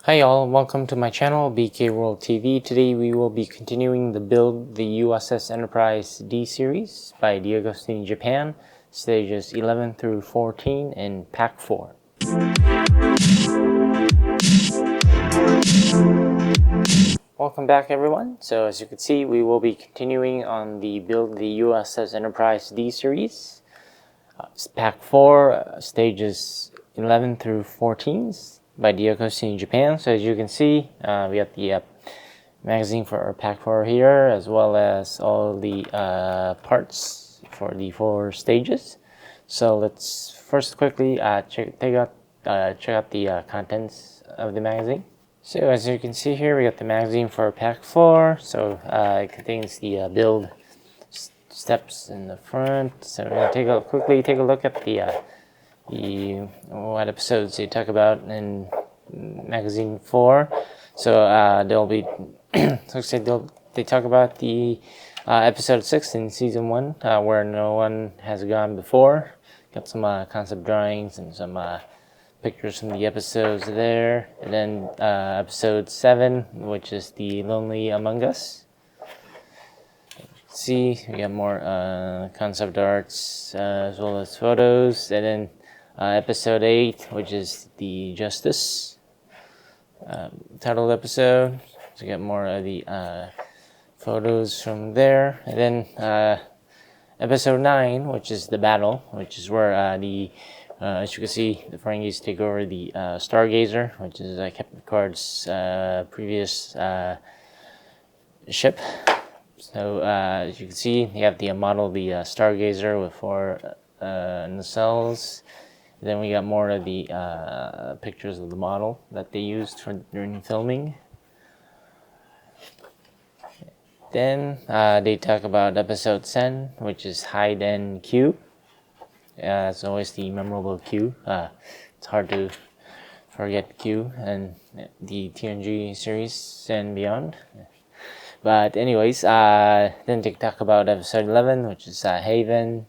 Hi all, welcome to my channel, BK World TV. Today we will be continuing the build the U.S.S. Enterprise D series by DeAgostini Japan, stages 11 through 14 in Pack 4. Welcome back everyone. So as you can see, we will be continuing on the build the U.S.S. Enterprise D series. Pack 4, stages 11 through 14 by DeAgostini Japan. So as you can see, we have the magazine for our Pack 4 here, as well as all the parts for the 4 stages. So let's first quickly check out the contents of the magazine. So as you can see here, we got the magazine for Pack 4. So it contains the build steps in the front. So we're gonna quickly take a look at the what episodes they talk about in magazine 4. So they'll be they talk about the episode 6 in season 1, where no one has gone before. Got some concept drawings and some pictures from the episodes there. And then episode 7, which is the Lonely Among Us. See, we got more concept arts as well as photos. And then episode 8, which is the Justice titled episode. So we got more of the photos from there. And then episode 9, which is the Battle, which is where as you can see, the Ferengis take over the Stargazer, which is Captain Picard's previous ship. So as you can see, you have the model, the Stargazer with 4 nacelles. Then we got more of the pictures of the model that they used during filming. Then they talk about episode 10, which is Hide and Q. It's always the memorable Q. It's hard to forget Q and the TNG series and beyond. But anyways, then they talk about episode 11, which is Haven.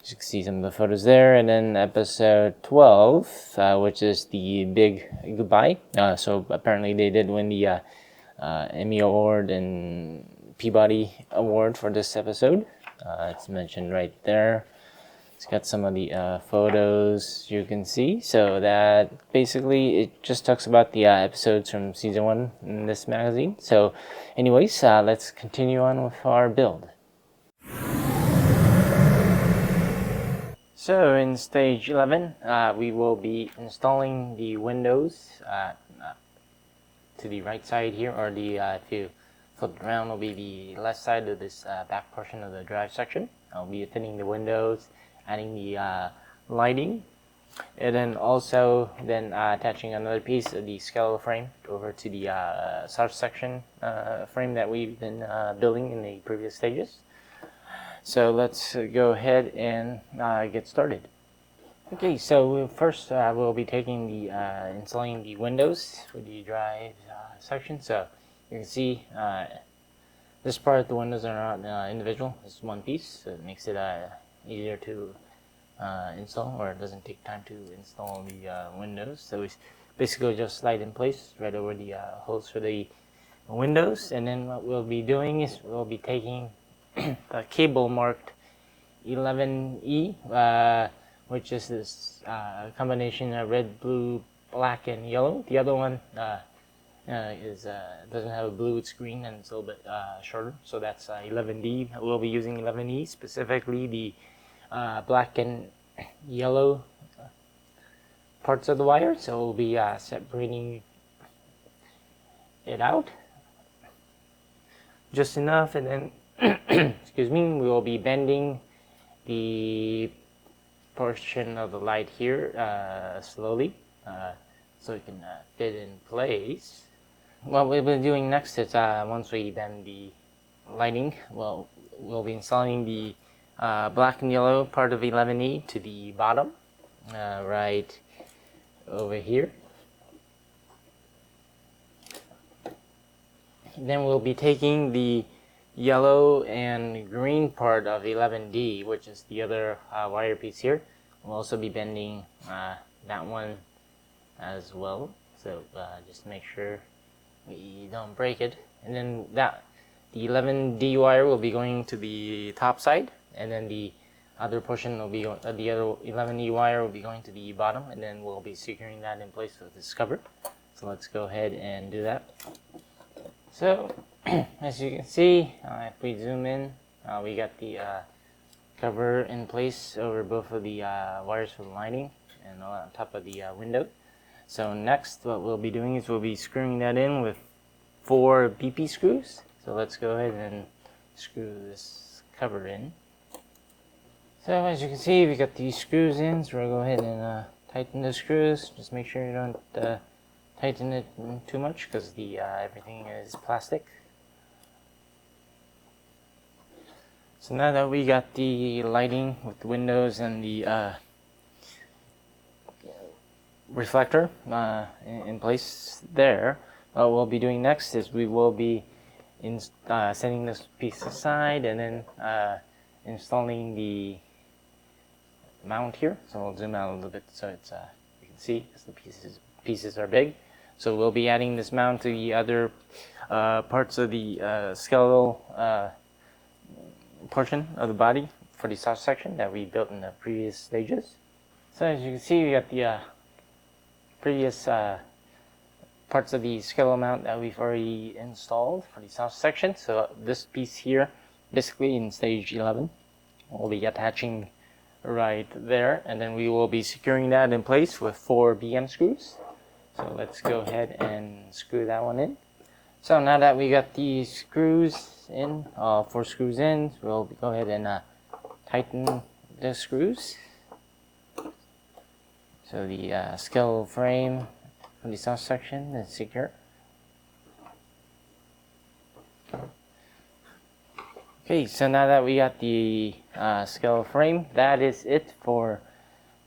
You can see some of the photos there. And then episode 12, which is the Big Goodbye. So apparently they did win the Emmy Award and Peabody Award for this episode. It's mentioned right there. It's got some of the photos you can see. So that basically it just talks about the episodes from season 1 in this magazine. So anyways, let's continue on with our build. So in stage 11, we will be installing the windows to the right side here, or the if you flip it around, will be the left side of this back portion of the drive section. I'll be fitting the windows, adding the lighting, and then also attaching another piece of the skeletal frame over to the south section frame that we've been building in the previous stages. So let's go ahead and get started. Okay, so first we'll be taking the installing the windows for the drive section. So you can see this part, the windows are not individual. It's one piece, so it makes it easier to install, or it doesn't take time to install the windows. So it's basically just slide in place right over the holes for the windows. And then what we'll be doing is we'll be taking the cable marked 11E, which is this combination of red, blue, black, and yellow. The other one doesn't have a blue, it's green, and it's a little bit shorter. So that's 11D. We'll be using 11E, specifically the black and yellow parts of the wire. So we'll be separating it out just enough, and then excuse me, we will be bending the portion of the light here slowly so it can fit in place. What we'll be doing next is once we bend the lighting, well, we'll be installing the black and yellow part of 11E to the bottom, right over here. Then we'll be taking the yellow and green part of 11D, which is the other wire piece here. We'll also be bending that one as well. so just make sure we don't break it. And then the 11D wire will be going to the top side, and then the other portion will be the other 11E wire will be going to the bottom, and then we'll be securing that in place with this cover. So let's go ahead and do that. So as you can see, if we zoom in, we got the cover in place over both of the wires for the lining and on top of the window. So next, what we'll be doing is we'll be screwing that in with 4 BP screws. So let's go ahead and screw this cover in. So as you can see, we got these screws in, so we'll go ahead and tighten the screws. Just make sure you don't tighten it too much, because the everything is plastic. So now that we got the lighting with the windows and the reflector in place there, what we'll be doing next is we will be setting this piece aside and then installing the mount here. So we'll zoom out a little bit so it's you can see, because the pieces are big. So we'll be adding this mount to the other parts of the skeletal portion of the body for the soft section that we built in the previous stages. So as you can see, we got the previous parts of the skeletal mount that we've already installed for the soft section. So this piece here, basically in stage 11, we'll be attaching right there, and then we will be securing that in place with 4 BM screws. So let's go ahead and screw that one in. So now that we got the screws in, 4 screws in, we'll go ahead and tighten the screws. So the skeletal frame for the soft section is secure. Okay, so now that we got the skeletal frame, that is it for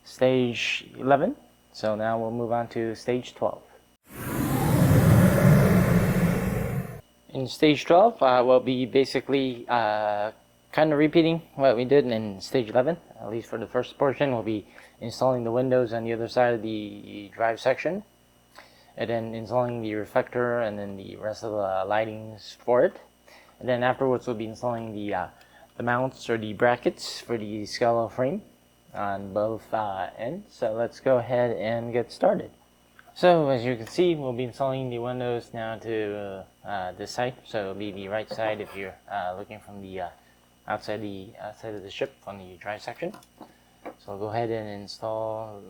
stage 11. So now we'll move on to stage 12. In stage 12, we'll be basically kind of repeating what we did in stage 11. At least for the first portion, we'll be installing the windows on the other side of the drive section, and then installing the reflector and then the rest of the lightings for it. And then afterwards, we'll be installing the mounts or the brackets for the skeletal frame on both ends. So let's go ahead and get started. So as you can see, we'll be installing the windows now to this side. So it'll be the right side if you're looking from the outside of the ship on the drive section. So I'll go ahead and install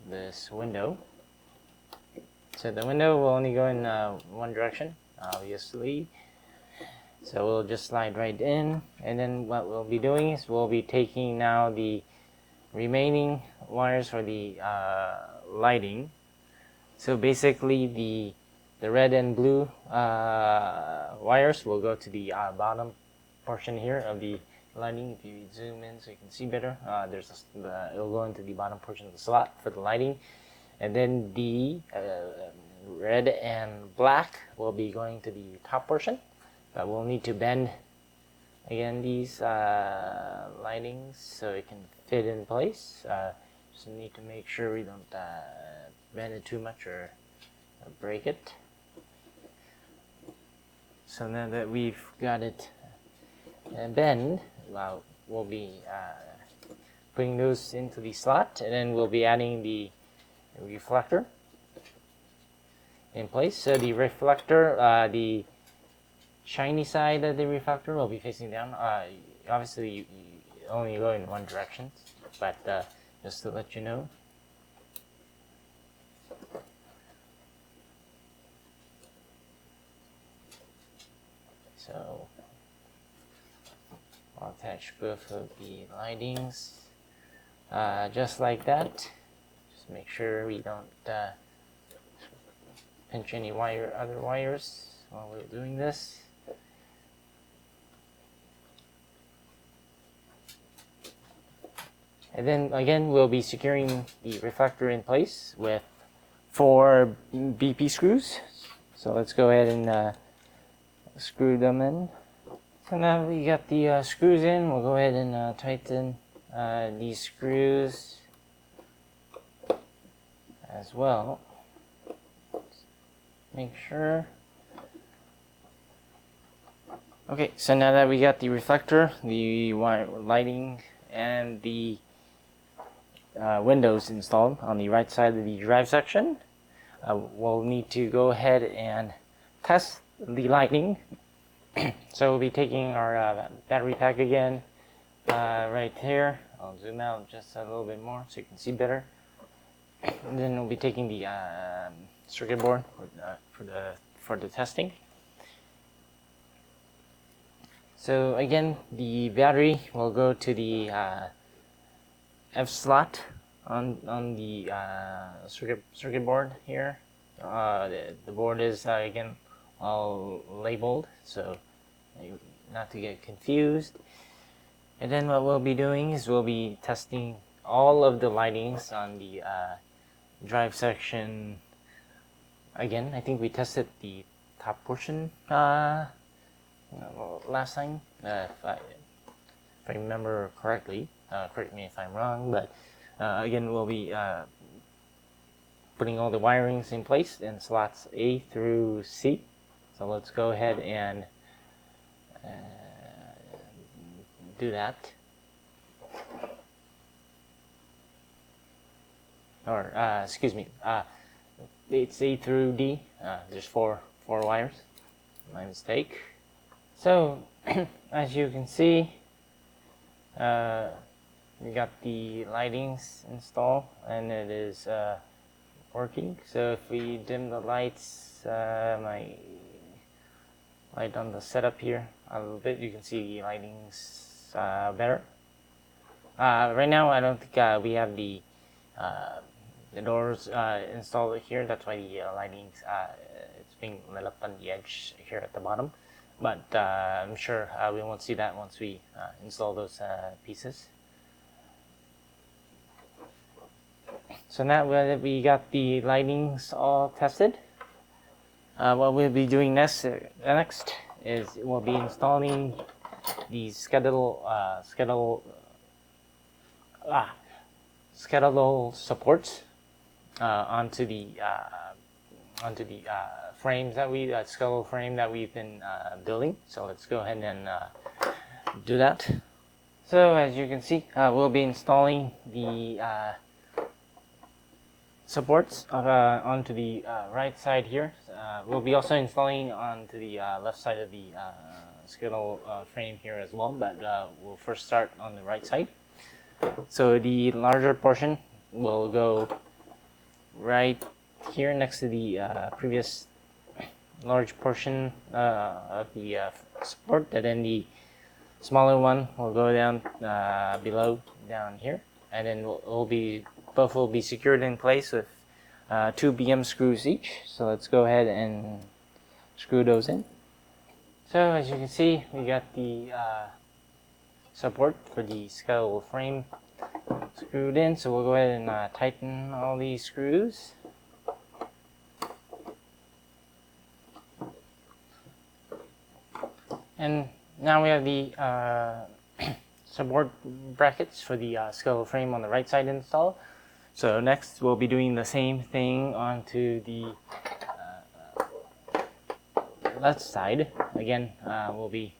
this window. So the window will only go in one direction, obviously. So we'll just slide right in, and then what we'll be doing is we'll be taking now the remaining wires for the lighting. So basically the red and blue wires will go to the bottom portion here of the lighting. If you zoom in so you can see better, it'll go into the bottom portion of the slot for the lighting. And then the red and black will be going to the top portion. But we'll need to bend again these lightings so it can fit in place. Just need to make sure we don't bend it too much or break it. So now that we've got it bent, we'll be putting those into the slot, and then we'll be adding the reflector in place. So the reflector, the shiny side of the reflector will be facing down. Obviously, you only go in one direction, but just to let you know. So I'll attach both of the lightings just like that. Just make sure we don't pinch any other wires while we're doing this. And then again, we'll be securing the reflector in place with 4 BP screws. So let's go ahead and screw them in. So now we got the screws in, we'll go ahead and tighten these screws as well. make sure. Okay, so now that we got the reflector, the lighting, and the windows installed on the right side of the drive section, we'll need to go ahead and test the lighting. So we'll be taking our battery pack again, right here. I'll zoom out just a little bit more so you can see better. And then we'll be taking the circuit board for the testing. So again, the battery will go to the F slot on the circuit board here. The board is again all labeled, so not to get confused. And then what we'll be doing is we'll be testing all of the lightings on the drive section. Again, I think we tested the top portion last time, if I remember correctly. Correct me if I'm wrong, but again, we'll be putting all the wirings in place in slots A through C. So let's go ahead and do that. Or excuse me, it's A through D. There's four wires. My mistake. So as you can see, we got the lightings installed and it is working. So if we dim the lights, my light on the setup here a little bit, you can see the lightings better. Right now I don't think we have the doors installed here. That's why the lightings it's being lit up on the edge here at the bottom. But I'm sure we won't see that once we install those pieces. So now that we got the lightings all tested, what we'll be doing next is we'll be installing the skeletal supports onto the frames that skeletal frame that we've been building. So let's go ahead and do that. So as you can see, we'll be installing the supports onto the right side here. We'll be also installing onto the left side of the skeletal frame here as well, but we'll first start on the right side. So the larger portion will go right here next to the previous large portion of the support, and then the smaller one will go down below down here, and then both will be secured in place with 2 BM screws each. So let's go ahead and screw those in. So as you can see, we got the support for the skeletal frame screwed in. So we'll go ahead and tighten all these screws. And now we have the support brackets for the skeletal frame on the right side installed. So next we'll be doing the same thing onto the left side. Again, we'll be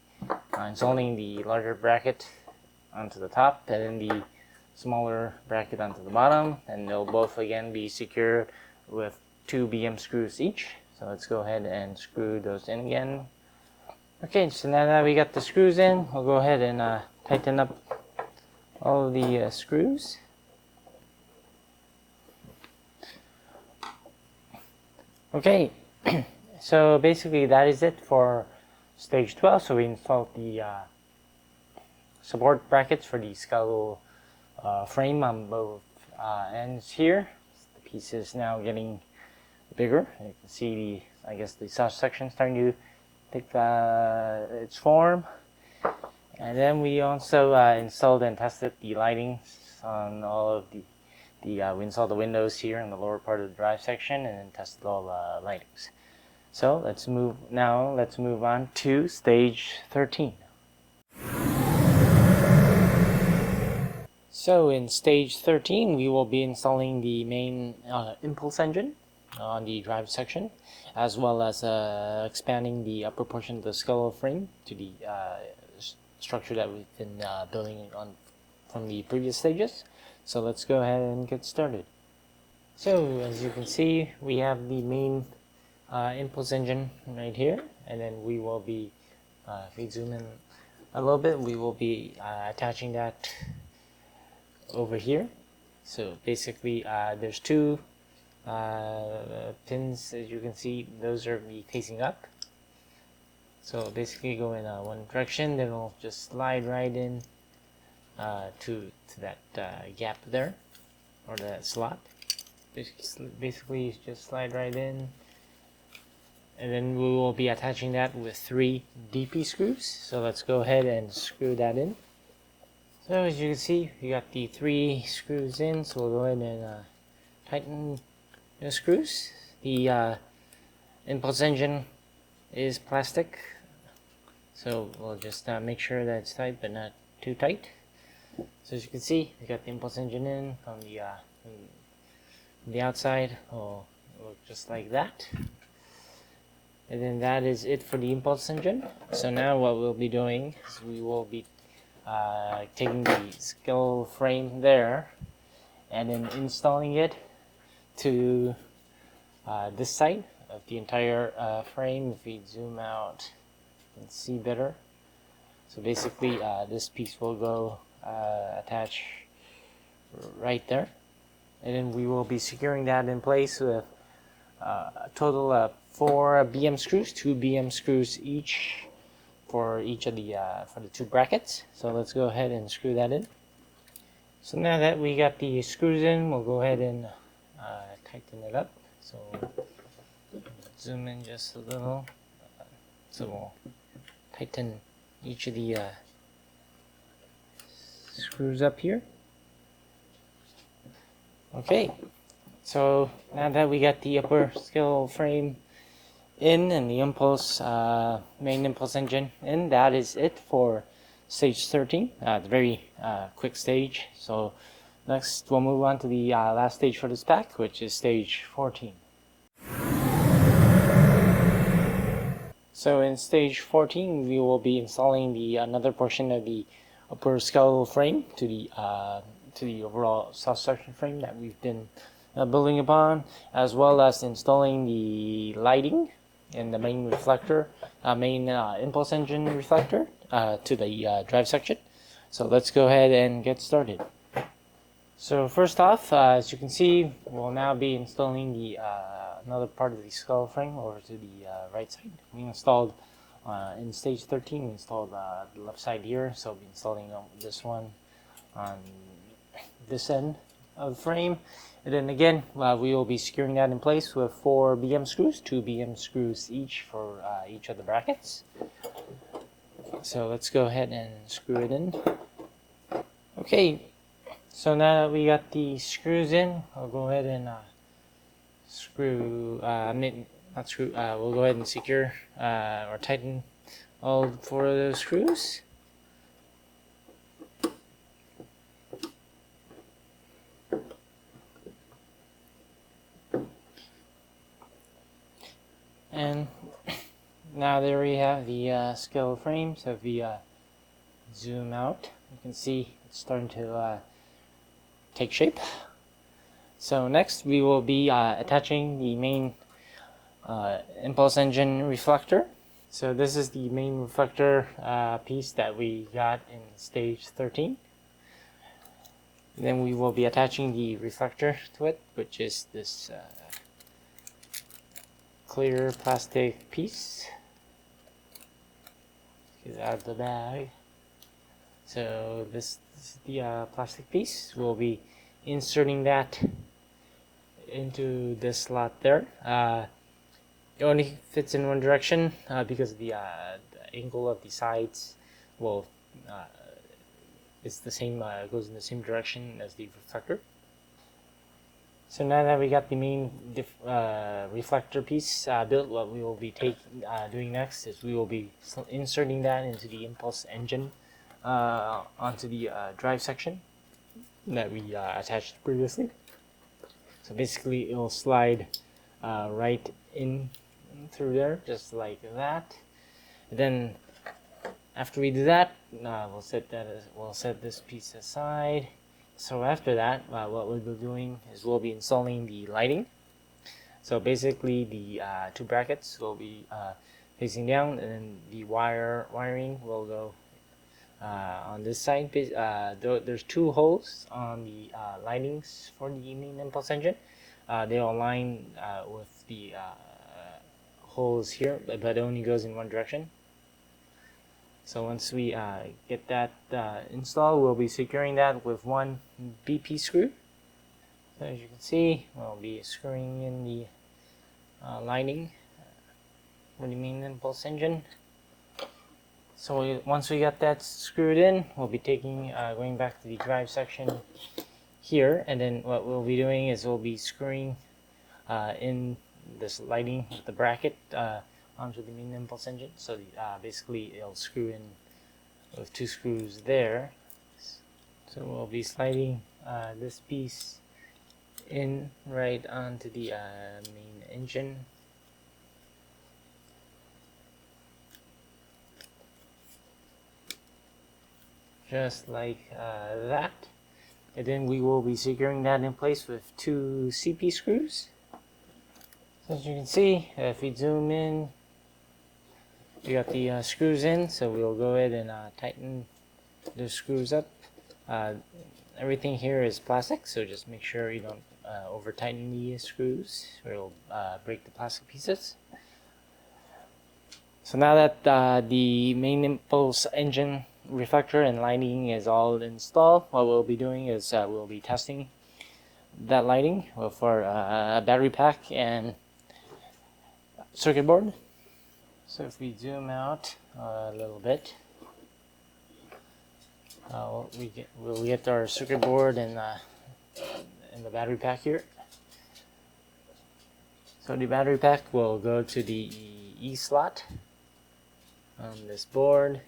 installing the larger bracket onto the top and then the smaller bracket onto the bottom, and they'll both again be secured with 2 BM screws each. So let's go ahead and screw those in again. Okay, so now that we got the screws in, we'll go ahead and tighten up all of the screws. Okay, so basically that is it for stage 12. So we installed the support brackets for the skeletal frame on both ends here. The piece is now getting bigger. You can see the soft section starting to take its form. And then we also installed and tested the lighting on all of the we installed the windows here in the lower part of the drive section and then tested all the lightings. So let's move on to stage 13. So in stage 13 we will be installing the main impulse engine on the drive section, as well as expanding the upper portion of the skull frame to the structure that we've been building on from the previous stages. So let's go ahead and get started. So as you can see, we have the main impulse engine right here, and then we will be, if we zoom in a little bit, we will be attaching that over here. So basically there's two pins, as you can see. Those are facing up, so basically go in one direction, then it'll just slide right in to that gap there, or that slot. Basically just slide right in, and then we will be attaching that with 3 DP screws. So let's go ahead and screw that in. So as you can see, we got the 3 screws in, so we'll go ahead and tighten the screws. The impulse engine is plastic, so we'll just make sure that it's tight but not too tight. So as you can see, we got the impulse engine in from the outside. Will look just like that. And then that is it for the impulse engine. So now what we'll be doing is we will be taking the skull frame there and then installing it to this side of the entire frame. If we zoom out, you can see better. So basically this piece will go attach right there, and then we will be securing that in place with a total of 4 BM screws, 2 BM screws each for each of the 2 brackets. So let's go ahead and screw that in. So now that we got the screws in, we'll go ahead and tighten it up. So zoom in just a little. So we'll tighten each of the screws up here. Okay, so now that we got the upper skull frame in and the main impulse engine in, that is it for stage 13. It's a very quick stage. So next we'll move on to the last stage for this pack, which is stage 14. So in stage 14, we will be installing another portion of the upper skull frame to the overall self-suction frame that we've been building upon, as well as installing the lighting and the main reflector, main impulse engine reflector to the drive section. So let's go ahead and get started. So first off, as you can see, we'll now be installing the another part of the skull frame over to the right side. We installed in stage 13, we installed the left side here, so we'll be installing this one on this end of the frame. And then again, we will be securing that in place with 4 BM screws, 2 BM screws each for each of the brackets. So let's go ahead and screw it in. Okay, so now that we got the screws in, I'll go ahead and we'll go ahead and secure or tighten all 4 of those screws. And now there we have the skull frame. So if we zoom out, you can see it's starting to take shape. So next we will be attaching the main impulse engine reflector. So this is the main reflector piece that we got in stage 13. Then we will be attaching the reflector to it, which is this clear plastic piece. Get it out of the bag. So this is the plastic piece. We'll be inserting that into this slot there. It only fits in one direction because the angle of the sides will it's the same, goes in the same direction as the reflector. So now that we got the main reflector piece built, what we will be doing next is we will be inserting that into the impulse engine onto the drive section that we attached previously. So basically it will slide right in through there, just like that. And then after we do that, we'll set this piece aside. So after that, what we'll be doing is we'll be installing the lighting. So basically, the two brackets will be facing down, and then the wiring will go on this side. There's two holes on the lightings for the main impulse engine. They'll align with the holes here, but it only goes in one direction. So once we get that installed, we'll be securing that with one BP screw. So as you can see, we'll be screwing in the lining for the main impulse engine. So once we got that screwed in, we'll be going back to the drive section here, and then what we'll be doing is we'll be screwing in this lighting, the bracket, onto the main impulse engine. So basically it'll screw in with two screws there. So we'll be sliding this piece in right onto the main engine. Just like that. And then we will be securing that in place with two CP screws. So as you can see, if we zoom in, we got the screws in, so we'll go ahead and tighten the screws up. Everything here is plastic, so just make sure you don't over tighten the screws, or it'll break the plastic pieces. So now that the main impulse engine reflector and lighting is all installed, what we'll be doing is we'll be testing that lighting for a battery pack and circuit board. So if we zoom out a little bit, we'll get our circuit board and the battery pack here. So the battery pack will go to the E slot on this board.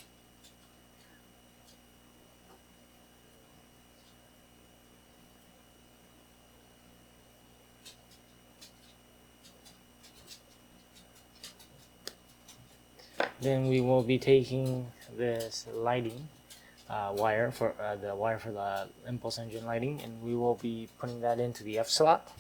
Then we will be taking this lighting wire for the impulse engine lighting, and we will be putting that into the F slot.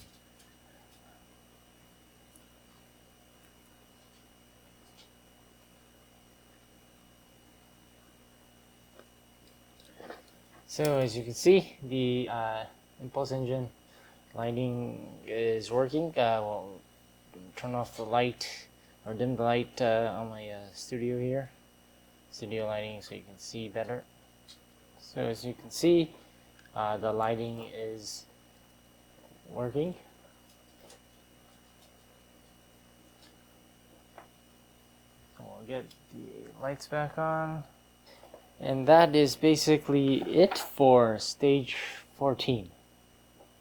So as you can see, the impulse engine lighting is working. We'll turn off the light or dim the light on my studio here, studio lighting, so you can see better. So as you can see, the lighting is working. So we'll get the lights back on. And that is basically it for stage 14.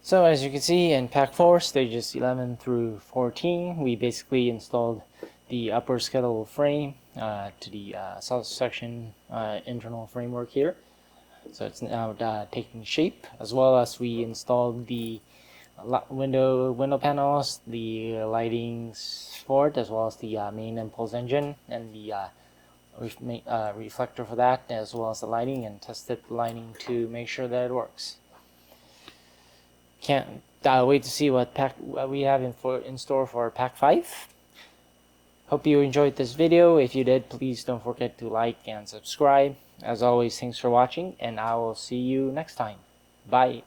So as you can see in pack 4, stages 11 through 14, we basically installed the upper skeletal frame to the south section internal framework here. So it's now taking shape, as well as we installed the window panels, the lighting for it, as well as the main impulse engine and the reflector for that, as well as the lighting, and tested the lighting to make sure that it works. Can't wait to see what we have in store for pack 5. Hope you enjoyed this video. If you did, please don't forget to like and subscribe. As always, thanks for watching, and I will see you next time. Bye.